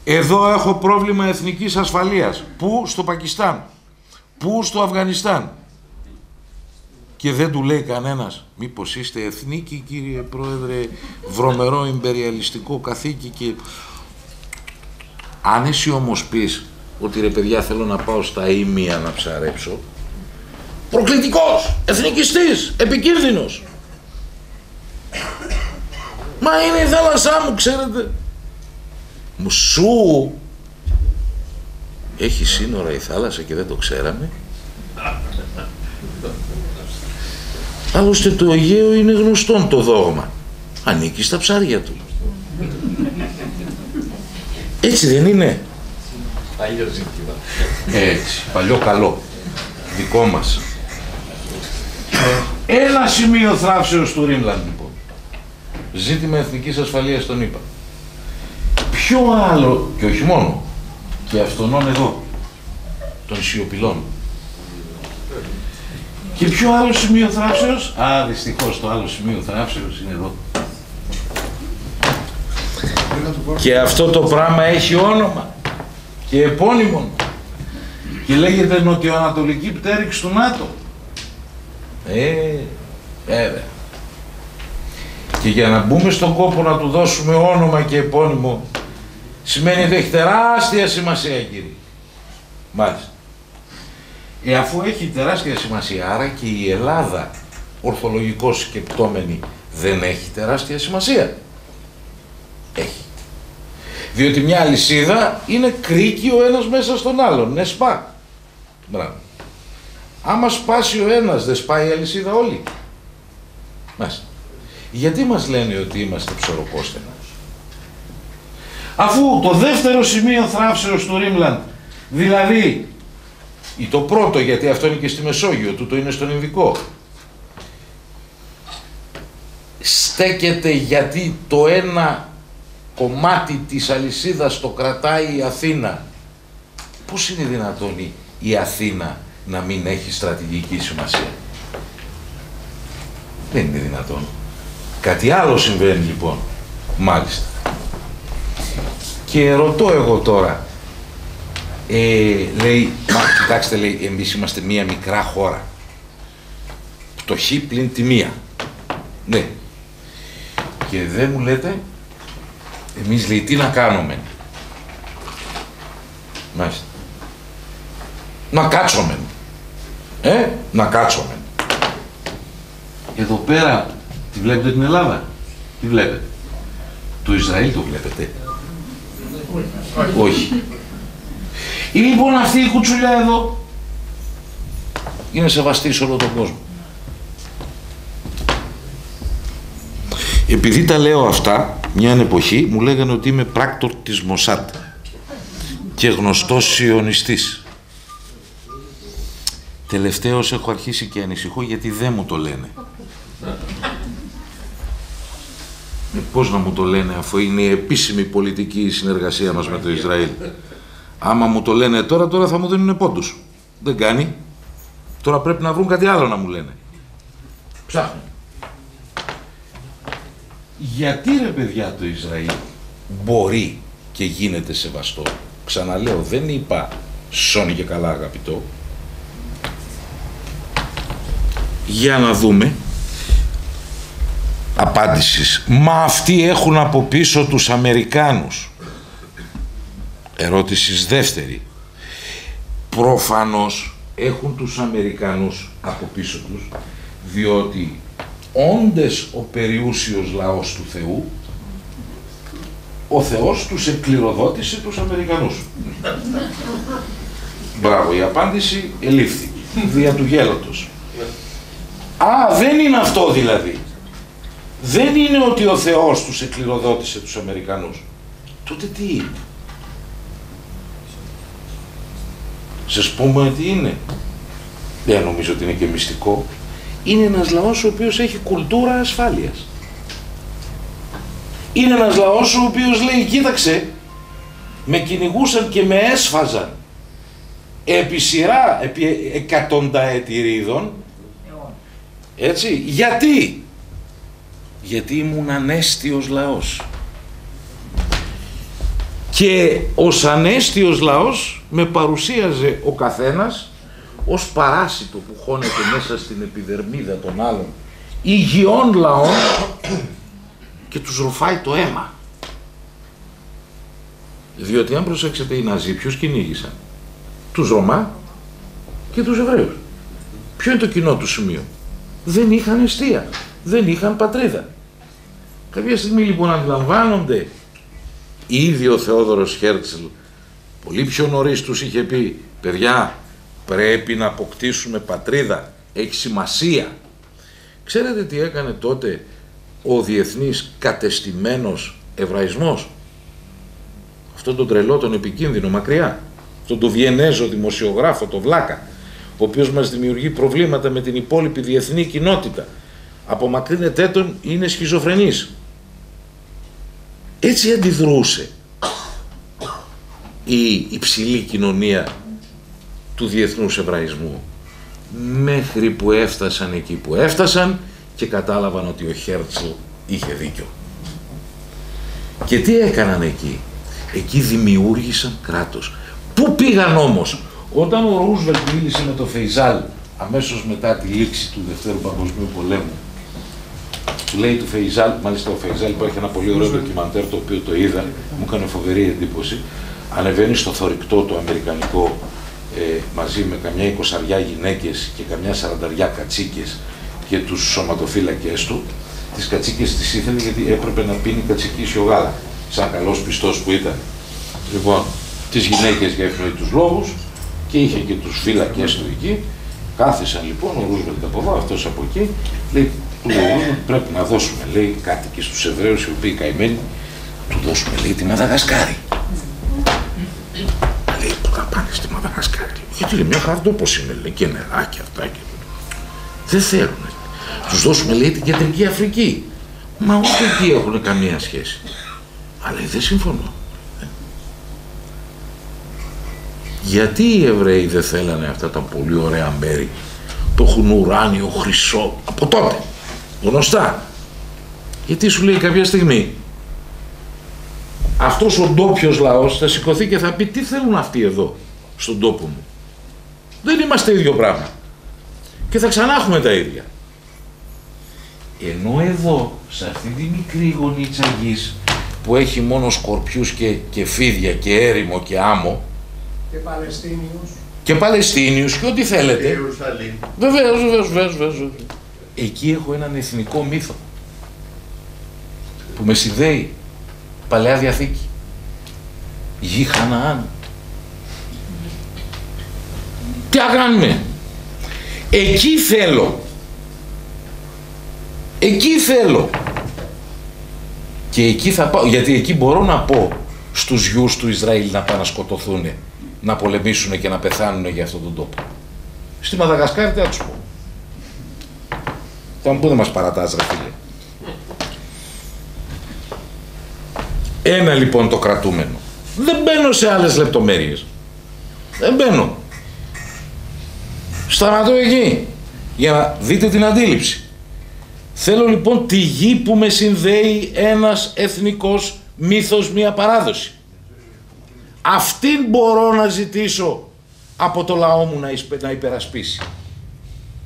Εδώ έχω πρόβλημα εθνικής ασφαλείας. Πού? Στο Πακιστάν. Πού? Στο Αφγανιστάν. Και δεν του λέει κανένας, μήπως είστε εθνίκοι, κύριε Πρόεδρε, βρωμερό ιμπεριαλιστικό καθήκη και... Αν εσύ όμως πεις ότι ρε παιδιά θέλω να πάω στα Ήμια να ψαρέψω, προκλητικός, εθνικιστής, επικίνδυνος. Μα είναι η θάλασσά μου, ξέρετε. Σου έχει σύνορα η θάλασσα και δεν το ξέραμε. Άλλωστε το Αιγαίο είναι γνωστόν το δόγμα. Ανήκει στα ψάρια του. Έτσι δεν είναι? Παλιό ζήτημα. Έτσι, παλιό καλό. Δικό μας. Ένα σημείο θράψεως του Ρίμλαντ λοιπόν. Ζήτημα εθνικής ασφαλείας τον είπα. Ποιο άλλο, και όχι μόνο, και αυτόν εδώ, των σιωπηλών. Και ποιο άλλο σημείο θράψεως? Α, δυστυχώς το άλλο σημείο θράψεως είναι εδώ. Και αυτό το πράγμα έχει όνομα και επώνυμο και λέγεται νοτιοανατολική πτέρυξη του ΝΑΤΟ. Βέβαια. Και για να μπούμε στον κόπο να του δώσουμε όνομα και επώνυμο σημαίνει ότι έχει τεράστια σημασία, κύριε. Μάλιστα. Αφού έχει τεράστια σημασία, άρα και η Ελλάδα ορθολογικώς σκεπτόμενη δεν έχει τεράστια σημασία? Έχει. Διότι μια αλυσίδα είναι κρίκι ο ένας μέσα στον άλλον, είναι σπά. Μπράβο. Άμα σπάσει ο ένας, δεν σπάει η αλυσίδα όλη? Μάλιστα. Γιατί μας λένε ότι είμαστε ψωροκόστενα? Αφού το δεύτερο σημείο θράψεως του Ρίμλαντ, δηλαδή ή το πρώτο, γιατί αυτό είναι και στη Μεσόγειο, τούτο είναι στον Ινδικό, στέκεται γιατί το ένα κομμάτι της αλυσίδας το κρατάει η Αθήνα. Πώς είναι δυνατόν η Αθήνα να μην έχει στρατηγική σημασία? Δεν είναι δυνατόν. Κάτι άλλο συμβαίνει λοιπόν. Μάλιστα. Και ρωτώ εγώ τώρα, λέει, κοιτάξτε, λέει, εμείς είμαστε μία μικρά χώρα. Πτωχή πλην τη μία. Ναι. Και δεν μου λέτε, εμείς, λέει, τι να κάνουμε? Μάλιστα. Να κάτσομεν. Να κάτσομεν. Εδώ πέρα, τη βλέπετε την Ελλάδα? Τι βλέπετε? Το Ισραήλ το βλέπετε? Όχι. Λοιπόν αυτή η κουτσουλιά εδώ είναι σεβαστή σε όλο τον κόσμο. Επειδή τα λέω αυτά, μια εποχή μου λέγανε ότι είμαι πράκτορ της Μοσάτ και γνωστός σιωνιστής. Τελευταίως έχω αρχίσει και ανησυχώ γιατί δεν μου το λένε. Πώς να μου το λένε αφού είναι η επίσημη πολιτική συνεργασία μας με το Ισραήλ? Άμα μου το λένε τώρα θα μου δίνουν πόντους. Δεν κάνει. Τώρα πρέπει να βρουν κάτι άλλο να μου λένε. Ψάχνουν. Γιατί ρε παιδιά το Ισραήλ μπορεί και γίνεται σεβαστό? Ξαναλέω, δεν είπα σώνει και καλά αγαπητό. Για να δούμε. Απάντησης. Μα αυτοί έχουν από πίσω τους Αμερικάνους. Ερώτησης δεύτερη. Προφανώς έχουν τους Αμερικανούς από πίσω τους, διότι όντες ο περιούσιος λαός του Θεού, ο Θεός τους εκκληροδότησε τους Αμερικανούς. Μπράβο, η απάντηση ελήφθη δια του γέλωτος. Α, δεν είναι αυτό δηλαδή. Δεν είναι ότι ο Θεός τους εκκληροδότησε τους Αμερικανούς. Τότε τι είναι? Σας πούμε τι είναι? Δεν νομίζω ότι είναι και μυστικό. Είναι ένας λαός ο οποίος έχει κουλτούρα ασφάλειας. Είναι ένας λαός ο οποίος λέει, κοίταξε, με κυνηγούσαν και με έσφαζαν επί σειρά, επί εκατονταετηρίδων, έτσι, γιατί? Γιατί ήμουν ανέστιος λαός. και ως ανέστιος λαός με παρουσίαζε ο καθένας ως παράσιτο που χώνεται μέσα στην επιδερμίδα των άλλων υγιών λαών και τους ρουφάει το αίμα. Διότι αν προσέξετε οι Ναζί ποιους κυνήγησαν? Τους Ρωμά και τους Εβραίους. Ποιο είναι το κοινό του σημείο? Δεν είχαν εστία, δεν είχαν πατρίδα. Κάποια στιγμή λοιπόν αντιλαμβάνονται, ήδη ο Θεόδωρος Χέρτσλ πολύ πιο νωρίς τους είχε πει, παιδιά, πρέπει να αποκτήσουμε πατρίδα, έχει σημασία. Ξέρετε τι έκανε τότε ο διεθνής κατεστημένος εβραϊσμός? Αυτόν τον τρελό, τον επικίνδυνο, μακριά, αυτόν τον Βιενέζο δημοσιογράφο, τον Βλάκα, ο οποίος μας δημιουργεί προβλήματα με την υπόλοιπη διεθνή κοινότητα. Απομακρύνετέ τον, είναι σχιζοφρενής. Έτσι αντιδρούσε η υψηλή κοινωνία του διεθνούς εβραϊσμού, μέχρι που έφτασαν εκεί που έφτασαν και κατάλαβαν ότι ο Χέρτσλ είχε δίκιο. Και τι έκαναν εκεί? Εκεί δημιούργησαν κράτος. Πού πήγαν όμως? Όταν ο Ρούσβελτ μίλησε με τον Φεϊζάλ αμέσως μετά τη λήξη του Δευτέρου Παγκοσμίου Πολέμου, του λέει του Φεϊζάλ, μάλιστα ο Φεϊζάλ υπάρχει ένα πολύ ωραίο ντοκιμαντέρ το οποίο το είδα, μου έκανε φοβερή εντύπωση, ανεβαίνει στο θωρηκτό το αμερικανικό μαζί με καμιά 20 γυναίκες και καμιά 40 κατσίκες και τους σωματοφύλακες του. Τις κατσίκες τις ήθελε γιατί έπρεπε να πίνει κατσικίσιο γάλα, σαν καλός πιστός που ήταν. Λοιπόν, τις γυναίκες για ευνοητούς λόγους και είχε και τους φύλακες του εκεί. Κάθισαν λοιπόν, ο Ρούσβελτ από εδώ, αυτός από εκεί, λέει, πρέπει να δώσουμε, λέει, κάτι και στους Εβραίους οι οποίοι καημένοι, του δώσουμε, λέει, τη Μαδαγασκάρη. Λέει, πού θα πάνε στη Μαδαγασκάρη? Γιατί λέει, μια χαρά όπως είναι, λέει, και νεράκι αυτά και δεν θέλουν. Τους δώσουμε, λέει, την Κεντρική Αφρική. Μα ούτε εκεί έχουν καμία σχέση. Αλλά δεν συμφωνώ. Γιατί οι Εβραίοι δεν θέλανε αυτά τα πολύ ωραία μέρη? Το έχουν ουράνιο, χρυσό, από τότε, γνωστά. Γιατί σου λέει κάποια στιγμή αυτός ο ντόπιος λαός θα σηκωθεί και θα πει, τι θέλουν αυτοί εδώ στον τόπο μου? Δεν είμαστε ίδιο πράγμα. Και θα ξανά έχουμε τα ίδια. Ενώ εδώ, σε αυτή τη μικρή γωνίτσα γης που έχει μόνο σκορπιούς και φίδια και έρημο και άμμο και Παλαιστίνιους και ό,τι θέλετε, βεβαίως, εκεί έχω έναν εθνικό μύθο που με συνδέει, Παλαιά Διαθήκη, γη Χαναάν. Τι θα κάνουμε? Εκεί θέλω. Εκεί θέλω. Και εκεί θα πάω, γιατί εκεί μπορώ να πω στους γιους του Ισραήλ να πάνε να σκοτωθούν, να πολεμήσουν και να πεθάνουν για αυτόν τον τόπο. Στη Μαδαγασκάρη τι θα τους πω? Θα μου πούνε, μας παρατάς ρε φίλε. Ένα λοιπόν το κρατούμενο. Δεν μπαίνω σε άλλες λεπτομέρειες. Δεν μπαίνω. Σταματώ εκεί για να δείτε την αντίληψη. Θέλω λοιπόν τη γη που με συνδέει ένας εθνικός μύθος, μια παράδοση. Αυτήν μπορώ να ζητήσω από το λαό μου να υπερασπίσει.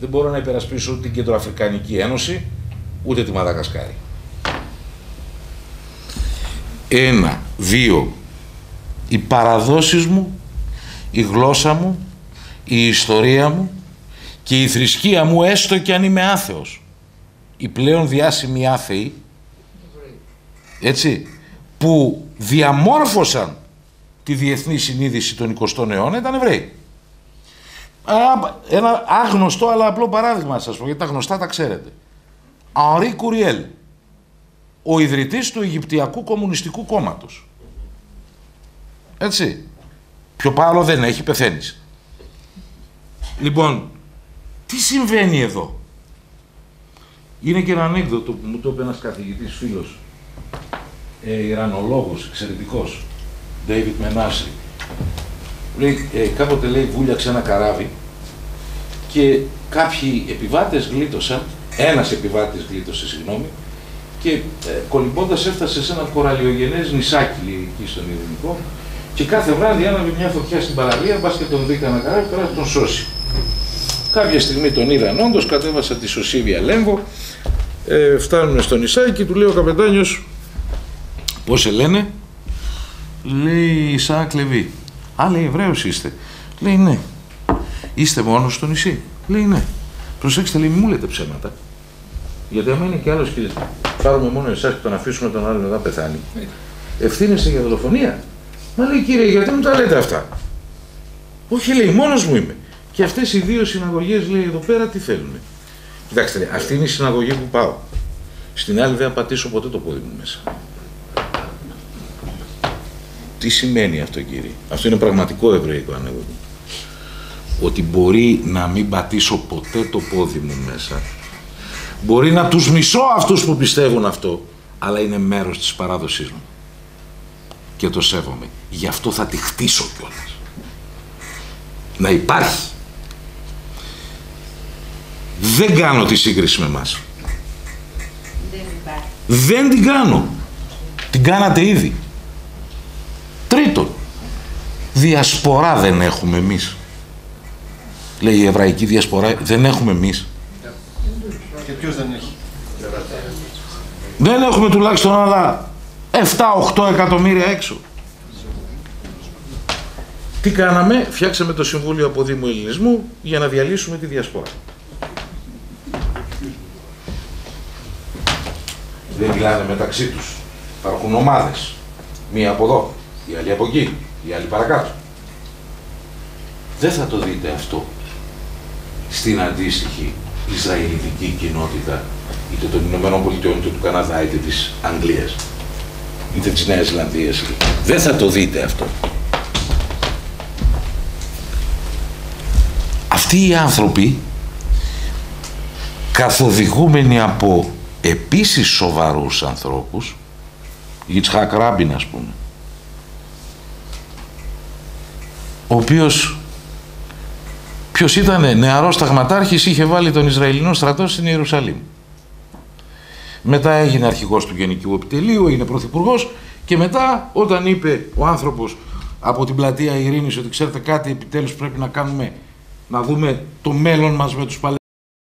Δεν μπορώ να υπερασπίσω ούτε την Κεντροαφρικανική Ένωση, ούτε τη Μαδαγασκάρη. 1, 2, οι παραδόσεις μου, η γλώσσα μου, η ιστορία μου και η θρησκεία μου, έστω και αν είμαι άθεος. Οι πλέον διάσημοι άθεοι, έτσι, που διαμόρφωσαν τη διεθνή συνείδηση των 20ου αιώνα ήταν Εβραίοι. Ένα άγνωστο αλλά απλό παράδειγμα σας πω, γιατί τα γνωστά τα ξέρετε. Ανρί Κουριέλ, ο ιδρυτής του Αιγυπτιακού Κομμουνιστικού Κόμματος. Έτσι. Πιο πάνω δεν έχει, πεθαίνεις. Λοιπόν, τι συμβαίνει εδώ? Είναι και ένα ανέκδοτο που μου το είπε ένας καθηγητής φίλος, Ιρανολόγος, εξαιρετικός, David Menasri. Κάποτε λέει βούλιαξε ένα καράβι και κάποιοι επιβάτες γλίτωσαν, ένας επιβάτης γλίτωσε, συγγνώμη, και κολυμπώντας έφτασε σε ένα κοραλιογενές νησάκι, λέει, εκεί στον Ειρηνικό, και κάθε βράδυ άναβε μια φωτιά στην παραλία, μπας και τον βρήκα να καράβι, τώρα να τον σώσει. Κάποια στιγμή τον είδαν όντως, κατέβασα τη Σωσίβια Λέμβο, φτάνουν στο νησάκι και του λέει ο καπετάνιος, πώς σε λένε? Λέει Ισαάκ Λεβί. Α, λέει, Εβραίος είστε? Λέει ναι. Είστε μόνος στο νησί? Λέει ναι. Προσέξτε, λέει, μη μου λέτε ψέματα. Γιατί άμα είναι κι άλλος και πάρουμε μόνο εσάς και τον αφήσουμε τον άλλον να πεθάνει, ευθύνεστε για δολοφονία. Μα λέει, κύριε, γιατί μου τα λέτε αυτά? Όχι, λέει, μόνος μου είμαι. Και αυτές οι δύο συναγωγές, λέει, εδώ πέρα τι θέλουν? Κοιτάξτε, αυτή είναι η συναγωγή που πάω. Στην άλλη δεν θα πατήσω ποτέ το πόδι μου μέσα. Τι σημαίνει αυτό, κύριε? Αυτό είναι πραγματικό εβραϊκό ανέδοτο. Ότι μπορεί να μην πατήσω ποτέ το πόδι μου μέσα. Μπορεί να τους μισώ αυτούς που πιστεύουν αυτό, αλλά είναι μέρος της παράδοσής μου. Και το σέβομαι. Γι' αυτό θα τη χτίσω κιόλας. Να υπάρχει. Δεν κάνω τη σύγκριση με εμάς. Δεν την κάνω. Την κάνατε ήδη. Τρίτον, διασπορά δεν έχουμε εμείς. Λέει η εβραϊκή διασπορά, δεν έχουμε εμείς. Και ποιος δεν έχει? Δεν έχουμε τουλάχιστον άλλα 7-8 εκατομμύρια έξω. Τι κάναμε? Φτιάξαμε το Συμβούλιο Αποδήμου Ελληνισμού για να διαλύσουμε τη διασπορά. Δεν μιλάνε μεταξύ τους. Υπάρχουν ομάδες. Μία από εδώ, η άλλη από εκεί, η άλλη παρακάτω. Δεν θα το δείτε αυτό στην αντίστοιχη Ισραηλιτική κοινότητα, είτε των Ηνωμένων Πολιτειών, είτε του Καναδά, είτε της Αγγλίας, είτε της Νέας Ζηλανδίας. Δεν θα το δείτε αυτό. Αυτοί οι άνθρωποι, καθοδηγούμενοι από επίσης σοβαρούς ανθρώπους, Ιτσχάκ Ράμπιν, ας πούμε, ο οποίος, ποιος ήταν, νεαρός ταγματάρχης, είχε βάλει τον Ισραηλινό στρατό στην Ιερουσαλήμ. Μετά έγινε αρχηγός του Γενικού Επιτελείου, έγινε πρωθυπουργός, και μετά όταν είπε ο άνθρωπος από την πλατεία Ειρήνης ότι ξέρετε κάτι, επιτέλους πρέπει να κάνουμε, να δούμε το μέλλον μας με τους Παλαιστινίους,